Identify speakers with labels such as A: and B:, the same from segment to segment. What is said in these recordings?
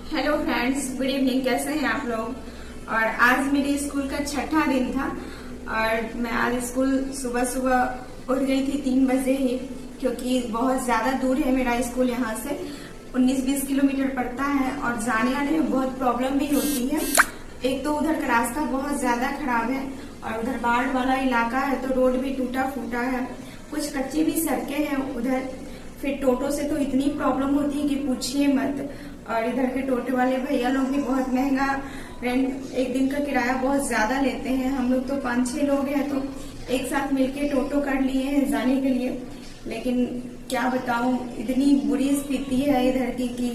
A: Hello friends, good evening. कैसे हैं आप लोग? और आज मेरे स्कूल का छठा दिन था और मैं आज स्कूल सुबह सुबह उठ गई थी 3 बजे ही, क्योंकि बहुत ज्यादा दूर है मेरा स्कूल। यहाँ से 19-20 किलोमीटर पड़ता है और जाने आने में बहुत प्रॉब्लम भी होती है। एक तो उधर का रास्ता बहुत ज्यादा खराब है और उधर बाढ़ वाला इलाका है तो रोड भी टूटा फूटा है, कुछ कच्ची भी सड़कें हैं उधर। फिर टोटो से तो इतनी प्रॉब्लम होती है कि पूछिए मत। और इधर के टोटो वाले भैया लोग भी बहुत महंगा रेंट, एक दिन का किराया बहुत ज्यादा लेते हैं। हम लोग तो 5-6 लोग हैं तो एक साथ मिलके टोटो कर लिए हैं जाने के लिए। लेकिन क्या बताऊं, इतनी बुरी स्थिति है इधर की कि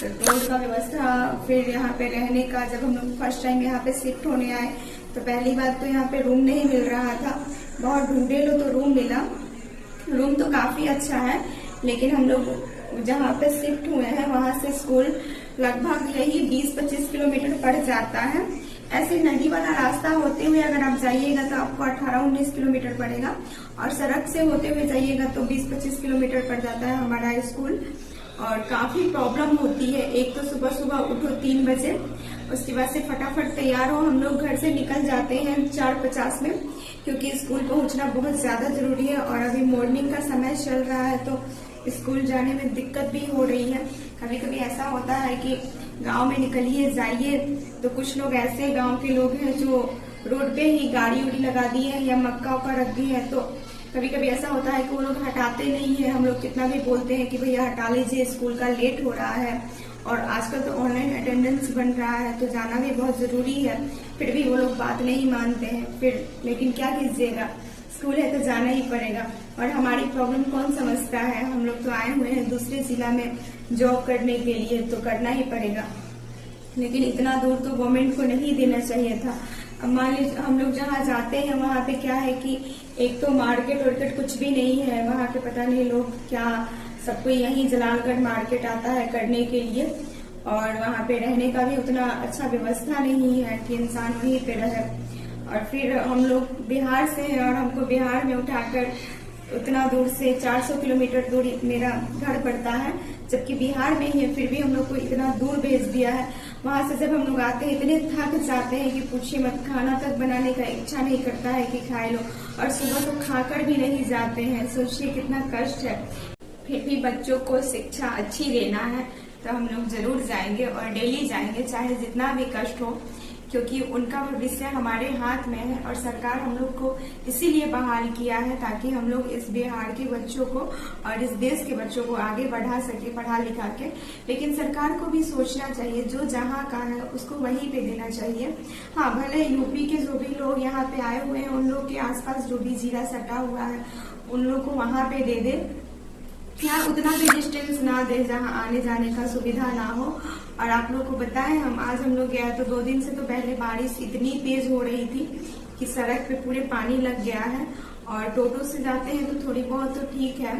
A: रोड का व्यवस्था, फिर यहाँ पे रहने का। जब हम लोग फर्स्ट टाइम यहाँ पे शिफ्ट होने आए तो पहली बात तो यहाँ पे रूम नहीं मिल रहा था, बहुत ढूंढे लो तो रूम मिला। रूम तो काफी अच्छा है, लेकिन हम लोग जहाँ पे शिफ्ट हुए हैं वहां से स्कूल लगभग यही 20-25 किलोमीटर पड़ जाता है। ऐसे नदी वाला रास्ता होते हुए अगर आप जाइएगा तो आपको 18-19 किलोमीटर पड़ेगा और सड़क से होते हुए जाइएगा तो 20-25 किलोमीटर पड़ जाता है हमारा स्कूल। और काफी प्रॉब्लम होती है। एक तो सुबह सुबह उठो 3 बजे, उसके बाद से फटाफट तैयार हो। हम लोग घर से निकल जाते हैं 4:50 में, क्योंकि स्कूल पहुंचना बहुत ज्यादा जरूरी है और अभी मॉर्निंग का समय चल रहा है तो स्कूल जाने में दिक्कत भी हो रही है। कभी कभी ऐसा होता है कि गांव में निकलिए जाइए तो कुछ लोग ऐसे गांव के लोग हैं जो रोड पे ही गाड़ी उड़ी लगा दी है या मक्का उक्का रख दी है, तो कभी कभी ऐसा होता है कि वो लोग हटाते नहीं है। हम लोग कितना भी बोलते हैं कि भैया हटा लीजिए, स्कूल का लेट हो रहा है। और आजकल तो ऑनलाइन अटेंडेंस बन रहा है तो जाना भी बहुत जरूरी है, फिर भी वो लोग बात नहीं मानते हैं। फिर लेकिन क्या कीजिएगा, स्कूल है तो जाना ही पड़ेगा। और हमारी प्रॉब्लम कौन समझता है? हम लोग तो आए हुए हैं दूसरे जिला में जॉब करने के लिए, तो करना ही पड़ेगा। लेकिन इतना दूर तो गवर्नमेंट को नहीं देना चाहिए था। अब मान लीजिए हम लोग जहाँ जाते हैं वहाँ पे क्या है कि एक तो मार्केट वार्केट कुछ भी नहीं है वहाँ के। पता नहीं लोग क्या, सबको यही जलालगढ़ मार्केट आता है करने के लिए, और वहाँ पे रहने का भी उतना अच्छा व्यवस्था नहीं है कि इंसान वहीं पे रहे। और फिर हम लोग बिहार से हैं और हमको बिहार में उठाकर उतना दूर से 400 किलोमीटर दूर मेरा घर पड़ता है, जबकि बिहार में ही है, फिर भी हम लोग को इतना दूर भेज दिया है। वहां से जब हम लोग आते हैं इतने थक जाते हैं कि पूछिए मत। खाना तक बनाने का इच्छा नहीं करता है कि खाए लो, और सुबह तो खाकर भी नहीं जाते हैं। सोचिए कितना कष्ट है। फिर भी बच्चों को शिक्षा अच्छी देना है तो हम लोग जरूर जाएंगे और डेली जाएंगे, चाहे जितना भी कष्ट हो, क्योंकि उनका भविष्य हमारे हाथ में है। और सरकार हम लोग को इसीलिए बहाल किया है ताकि हम लोग इस बिहार के बच्चों को और इस देश के बच्चों को आगे बढ़ा सके पढ़ा लिखा के। लेकिन सरकार को भी सोचना चाहिए, जो जहाँ का है उसको वहीं पे देना चाहिए। हाँ, भले यूपी के जो भी लोग यहाँ पे आए हुए हैं उन लोग के आसपास जो भी जिला सटा हुआ है उन लोग को वहां पे दे दे, यहाँ उतना भी डिस्टेंस ना दे जहाँ आने जाने का सुविधा ना हो। और आप लोग को बताएं, हम लोग गया तो 2 दिन से तो पहले बारिश इतनी तेज हो रही थी कि सड़क पे पूरे पानी लग गया है। और टोटो से जाते हैं तो थोड़ी बहुत तो ठीक है,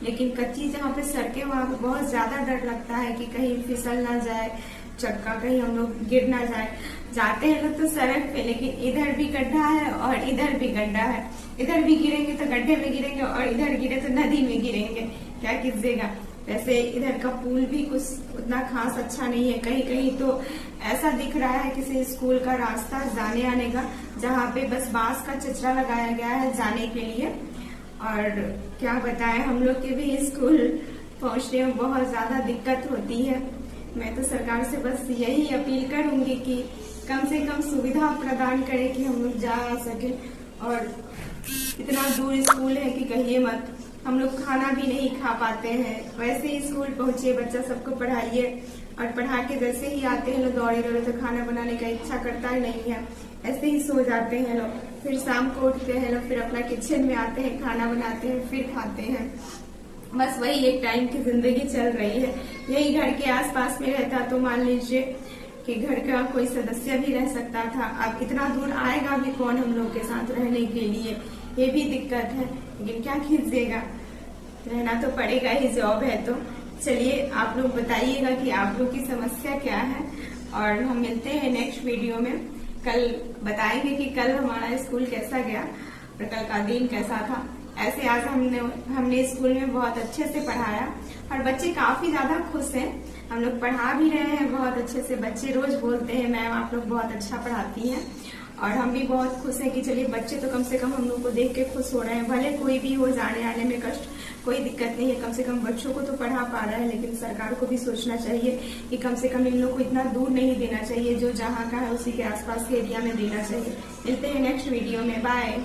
A: लेकिन कच्ची जहाँ पे सड़कें वहाँ पे बहुत ज्यादा डर लगता है कि कहीं फिसल ना जाए चक्का, कहीं हम लोग गिर ना जाए। जाते हैं लोग तो सड़क पे, लेकिन इधर भी गड्ढा है और इधर भी गड्ढा है। इधर भी गिरेंगे तो गड्ढे में गिरेंगे और इधर गिरे तो नदी में गिरेंगे, क्या कीजिएगा। वैसे इधर का पुल भी कुछ उतना खास अच्छा नहीं है। कहीं कहीं तो ऐसा दिख रहा है किसी स्कूल का रास्ता जाने आने का, जहाँ पे बस बांस का चचरा लगाया गया है जाने के लिए। और क्या बताएं, हम लोग के भी स्कूल पहुंचने में बहुत ज्यादा दिक्कत होती है। मैं तो सरकार से बस यही अपील करूंगी कि कम से कम सुविधा प्रदान करे कि हम लोग जा आ सके। और इतना दूर स्कूल है कि कहिए मत, हम लोग खाना भी नहीं खा पाते हैं। वैसे ही स्कूल पहुंचे, बच्चा सबको पढ़ाइए और पढ़ा के जैसे ही आते हैं लोग दौड़े दौड़े, तो खाना बनाने का इच्छा करता ही नहीं है, ऐसे ही सो जाते हैं लोग। फिर शाम को उठते हैं लोग, फिर अपना किचन में आते हैं, खाना बनाते हैं, फिर खाते हैं। बस वही एक टाइम की जिंदगी चल रही है। यही घर के आसपास में रहता तो मान लीजिए कि घर का कोई सदस्य भी रह सकता था। अब इतना दूर आएगा भी कौन हम लोग के साथ रहने के लिए, ये भी दिक्कत है। लेकिन क्या कीजिएगा, रहना तो पड़ेगा ही, जॉब है तो। चलिए आप लोग बताइएगा कि आप लोग की समस्या क्या है, और हम मिलते हैं नेक्स्ट वीडियो में। कल बताएंगे कि कल हमारा स्कूल कैसा गया और कल का दिन कैसा था। ऐसे आज हमने स्कूल में बहुत अच्छे से पढ़ाया और बच्चे काफी ज्यादा खुश हैं। हम लोग पढ़ा भी रहे हैं बहुत अच्छे से। बच्चे रोज बोलते हैं मैम आप लोग बहुत अच्छा पढ़ाती हैं, और हम भी बहुत खुश हैं कि चलिए बच्चे तो कम से कम हम लोग को देख के खुश हो रहे हैं। भले कोई भी हो जाने आने में कष्ट, कोई दिक्कत नहीं है, कम से कम बच्चों को तो पढ़ा पा रहा है। लेकिन सरकार को भी सोचना चाहिए कि कम से कम इन लोग को इतना दूर नहीं देना चाहिए, जो जहाँ का है उसी के आसपास के एरिया में देना चाहिए। मिलते हैं नेक्स्ट वीडियो में, बाय।